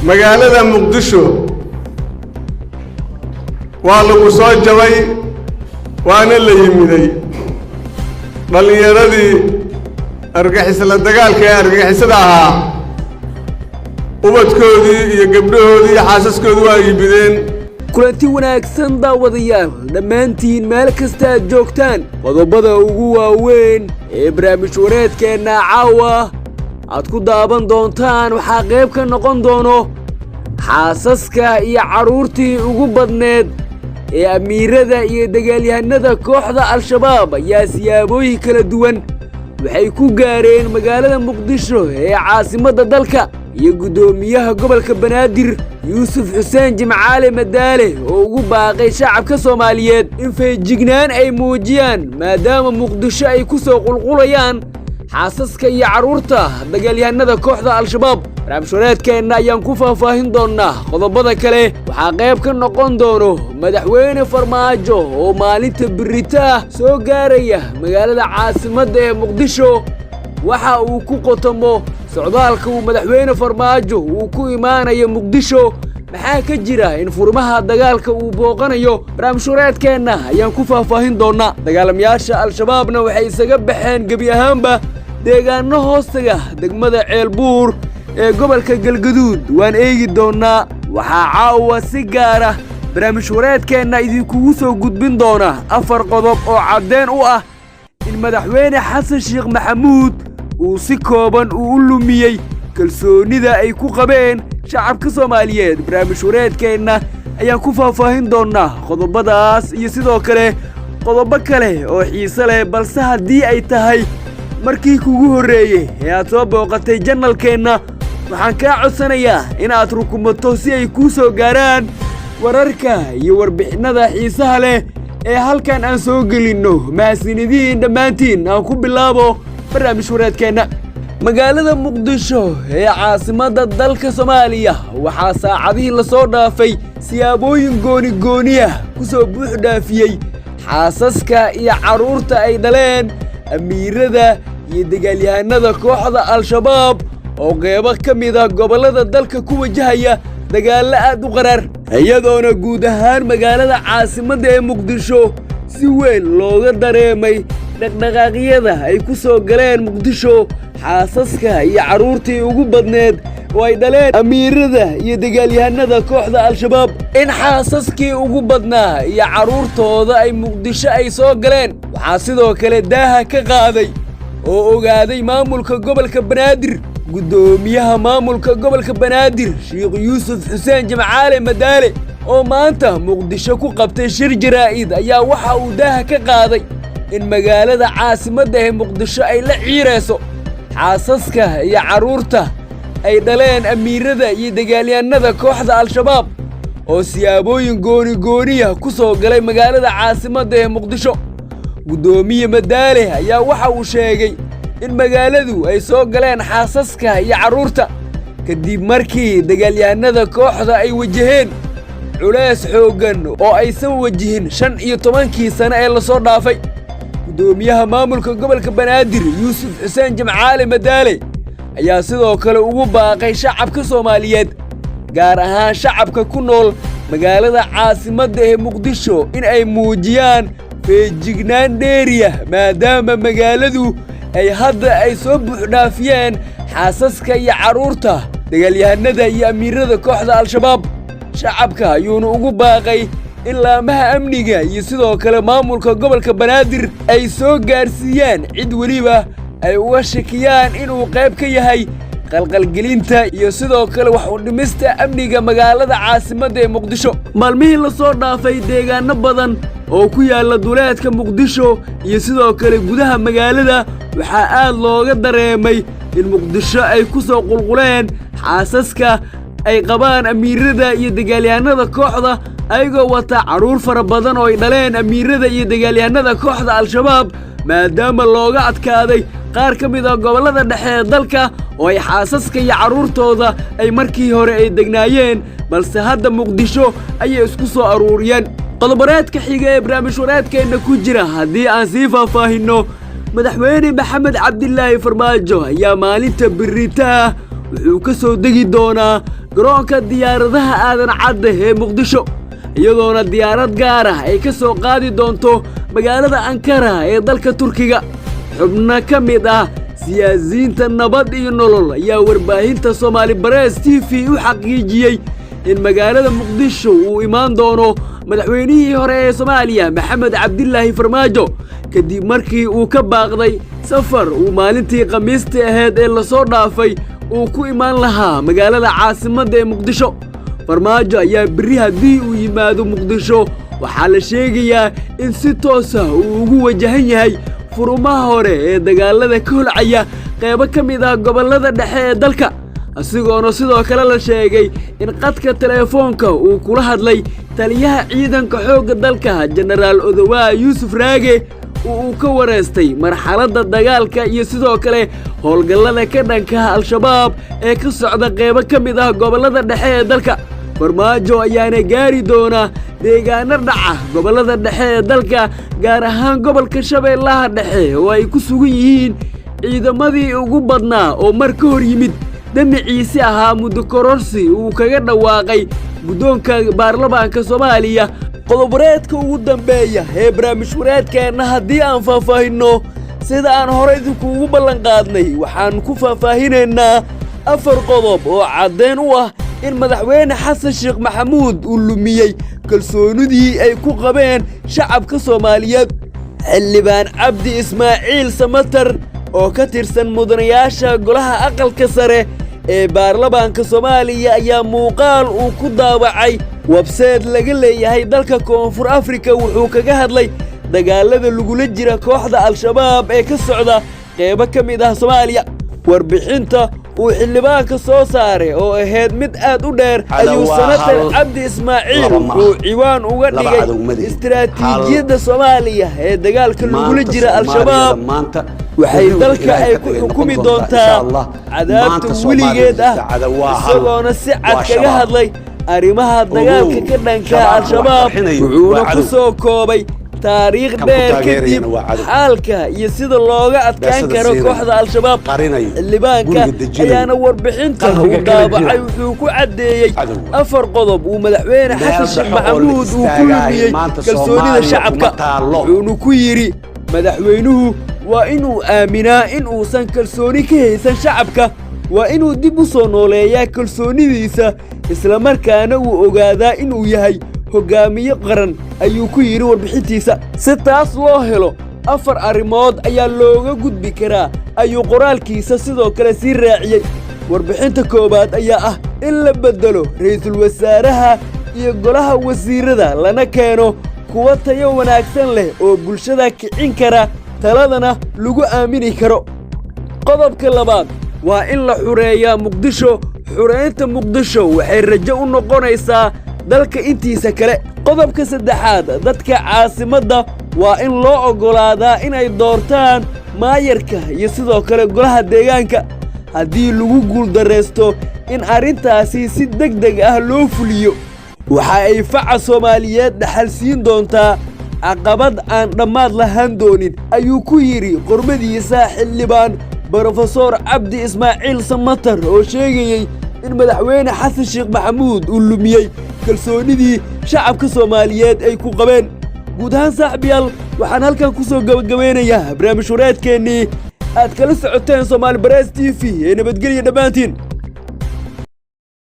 magaalada muqdisho waa lagu soo jabay waana la yimiday dhalinyaradii argagixisla dagaalka ee argagixisada ahaa ubadkoodii iyo gabdhahoodii iyo xaasaskoodii waa yimideen kulanti wanaagsan daawadayaal dhammaantiin meel kasta aad joogtaan qodobada ugu waaweyn ee barnaamij wareedkeenna caawa aad ku daaban doontaan waxaa qayb ka noqon doono xaasaska iyo carruurtii ugu badneed ee amiirada iyo dagaalyahanada kooxda al-shabaab ayaa siyaabooyin kala duwan waxay ku gaareen magaalada muqdisho ee caasimadda dalka iyo guddoomiyaha gobolka banaadir yuusuf xuseen jimcaale madaale oo ugu baaqay shacabka soomaaliyeed in feejignaan ay muujiyaan maadaama muqdisho ay ku soo qulqulayaan xaasaska iyo carruurta dagaalyahanada kooxda al-shabaab barnaamij wareedkeenna ayaan ku faahfaahin doonnaa qodobada kale waxaa qayb ka noqon doono madaxweyne farmaajo oo maalinta birrito ah soo gaaraya magaalada caasimadda ee muqdisho waxa uu ku qotomo socdaalka uu madaxweyne farmaajo uu ku imaanayo muqdisho maxaa ka jira in furmaha dagaalka uu booqanayo barnaamij wareedkeenna ayaan ku faahfaahin doonnaa dagaalamayaasha al-shabaabna waxay isaga baxeen gebi ahaanba deegaanno hoostaga degmada ceelbuur ee gobolka galgaduud waan eegi doonnaa waxaa caawa si gaara barnaamij wareedkeenna idinkugu soo gudbin doona 4 qodob oo caddeen u ah in madaxweyne xasan sheekh maxamuud uu si kooban u lumiyey kalsoonida ay ku qabeen shacabka soomaaliyeed barnaamij wareedkeenna ayaan ku faahfaahin doonnaa qodobadaas iyo sidoo kale qodobo kale oo xiise leh balse haddii ay tahay markii kugu horreeyey ee aad soo booqatay janalkeenna waxaan kaa codsanayaa in aad rukumato si ay kuu soo gaaraan wararka iyo warbixinnada xiisaha leh ee halkan aan soo gelinno mahadsanidin dhammaantiin aan ku bilaabo barnaamij wareedkeenna magaalada muqdisho ee caasimadda dalka soomaaliya waxaa saacadihii la soo dhaafay siyaabooyin goonigooniya ku soo buux dhaafiyey xaasaska iyo carruurta ay dhaleen amiirada iyo dagaalyahanada kooxda al-shabaab oo qeybo ka mid ah gobollada dalka ku wajahaya dagaallo aad u qaraar iyadoona guud ahaan magaalada caasimadda ee muqdisho si weyn looga dareemay dhaqdhaqaaqyada ay ku soo galeen muqdisho xaasaska iyo carruurtii ugu badneed oo ay dhaleen amiirada iyo dagaalyahanada kooxda al-shabaab in xaasaskii ugu badnaa iyo carruurtooda ay muqdisho ay soo galeen waxaa sidoo kale daaha ka qaaday oo ogaaday maamulka gobolka banaadir guddoomiyaha maamulka gobolka banaadir sheekh yuusuf xuseen jimcaale madaale oo maanta muqdisho ku qabtay shir jaraa'id ayaa waxa uu daaha ka qaaday in magaalada caasimadda ee muqdisho ay la ciirayso xaasaska iyo carruurta ay dhaleen amiirada iyo dagaalyahanada kooxda al-shabaab oo siyaabooyin goonigooniya ku soo galay magaalada caasimadda ee muqdisho guddoomiye madaale ayaa waxa uu sheegay in magaaladu ay soo galeen xaasaska iyo carruurta kadib markii dagaalyahanada kooxda ay wajaheen culays xooggan oo aysan wajihin 15 sano ee la soo dhaafay guddoomiyaha maamulka gobolka banaadir yuusuf xuseen jimcaale madaale ayaa sidoo kale ugu baaqay shacabka soomaaliyeed gaar ahaan shacabka ku nool magaalada caasimadda ee muqdisho in ay muujiyaan feejignaan dheeriya maadaama magaaladu ay hadda ay soo buuxdhaafiyeen xaasaska iyo carruurta dagaalyahanada iyo amiirada kooxda al-shabaab shacabka ayuuna ugu baaqay in laamaha amniga iyo sidoo kale maamulka gobolka banaadir ay soo gaarsiiyaan cid weliba ay uga shakiyaan inuu qayb ka yahay qalqalgelinta iyo sidoo kale wax u dhimista amniga magaalada caasimadda ee muqdisho maalmihii la soo dhaafay deegaanno badan oo ku yaalla duleedka muqdisho iyo sidoo kale gudaha magaalada waxaa aad looga dareemay in muqdisho ay ku soo qulquleen xaasaska ay qabaan amiirada iyo dagaalyahanada kooxda ayagoo wata carruur fara badan oo ay dhaleen amiirada iyo dagaalyahanada kooxda al-shabaab maadaama looga adkaaday qaar ka mid ah gobollada dhexe ee dalka oo ay xaasaska iyo carruurtooda ay markii hore ay degnaayeen balse hadda muqdisho ayay isku soo aruuriyeen qodobareedka xiga ee barnaamij wareedkeenna ku jira haddii aan sii faahfaahinno madaxweyne maxamed cabdilaahi farmaajo ayaa maalinta birrito ah wuxuu ka soo degi doonaa garoonka diyaaradaha aadan cadde ee muqdisho iyadoona diyaarad gaar ah ay ka soo qaadi doonto magaalada ankara ee dalka turkiga xubno ka mid ah siyaasiyiinta nabad iyo nolol ayaa warbaahinta Soomaali Barees TV u xaqiijiyey in magaalada muqdisho uu imaan doono madaxweynihii hore ee Soomaaliya Maxamed Cabdilaahi Farmaajo kadib markii uu ka baaqday safar uu maalintii Khamiistii ahayd ee la soo dhaafay uu ku imaan lahaa magaalada caasimadda ee muqdisho Farmaajo ayaa biri haddii uu yimaado muqdisho waxaa la sheegayaa in si toos ah uu ugu wajahan yahay furumaha hore ee dagaalada ka holcaya qaybo ka mid ah gobollada dhexe ee dalka asigoona sidoo kale la sheegay in qadka teleefoonka uu kula hadlay taliyaha ciidanka xoogga dalka Generaal Odowaa Yuusuf Raage uu ka wareystay marxaladda dagaalka iyo sidoo kale howlgallada ka dhanka Al-Shabaab ee ka socda qaybo ka mid ah gobollada dhexe ee dalka Farmaajo ayaana gaari doona deegaano dhaca gobollada dhexe ee dalka gaar ahaan gobolka Shabeellaha Dhexe oo ay ku sugan yihiin ciidamadii ugu badnaa oo mar ka hor yimid damiciisi ahaa muddo kororsi uu kaga dhawaaqay guddoonka baarlamaanka Soomaaliya qodobareedka ugu dambeeya ee barnaamij wareedkeena haddii aan faahfaahinno sida aan hore idinku ballan qaadnay waxaan ku faahfaahinaynaa 4 qodob oo caddeyn u ah in madaxweyne Xasan Sheekh Maxamuud uu lumiyay kalsoonidii ay ku qabeen shacabka Soomaaliyeed xildhibaan Cabdi Ismaaciil Samatar oo ka tirsan mudanayaasha golaha aqalka sare ee baarlamaanka Soomaaliya ayaa muuqaal uu ku daawacay website laga leeyahay dalka Koonfur Afrika wuxuu kaga hadlay dagaalada lagula jira kooxda Al-Shabaab ee ka socda qaybo ka mid ah Soomaaliya warbixinta uu xildhibaanka soo saaray oo ahayd mid aad u dheer ayuu Samatar Cabdi Ismaaciil uu ciwaan uga dhigay istiraatiijiyadda Soomaaliya ee dagaalka lagula jira Al-Shabaab waxay dalka ay ku xukumi doontaa cadaabta weligeed ah isagoona si cad kaga hadlay arrimaha dagaalka ka dhanka Al-Shabaab wuxuuna ku soo koobay taariikh dheer kadib xaalka iyo sida looga adkaan karo kooxda Al-Shabaab xildhibaanka ayaana warbixinta uu daabacay wuxuu ku caddeeyey 4 qodob uu madaxweyne Xasan Sheekh Maxamuud uu ku lumiyey kalsoonida shacabka wuxuuna ku yidhi madaxweynuhu waa inuu aaminaa in uusan kalsooni ka haysan shacabka waa inuu dib u soo nooleeyaa kalsoonidiisa isla markaana uu ogaadaa inuu yahay hogaamiye qaran ayuu ku yidhi warbixintiisa si taas loo helo 4 arrimood ayaa looga gudbi karaa ayuu qoraalkiisa sidoo kale sii raaciyey warbixinta koowaad ayaa ah in la bedelo ra'iisul wasaaraha iyo golaha wasiirada lana keeno kuwa tayo wanaagsan leh oo bulshada kicin kara taladana lagu aamini karo qodobka labaad waa in la xureeyaa muqdisho xureynta muqdisho waxay rajo u noqonaysaa dalka intiisa kale qodobka saddexaad dadka caasimadda waa in loo ogolaadaa inay doortaan maayarka iyo sidoo kale golaha deegaanka haddii lagu guuldareysto in arrintaasi si degdeg ah loo fuliyo waxa ay faca Soomaaliyeed dhaxal siin doontaa caqabad aan dhammaad lahaan doonin ayuu ku yidhi qormadiisa xildhibaan Professor Cabdi Ismaaciil Samatar oo sheegayay in madaxweyne Xasan Sheekh Maxamuud uu lumiyey kalsoonidii shacabka Soomaaliyeed ay ku qabeen guud ahaan saaxiibayaal waxaan halkan ku soo gabagabeynayaa barnaamij wareedkeennii aad kala socoteen Soomaali Barees TV ee nabadgelyo dhammaantiin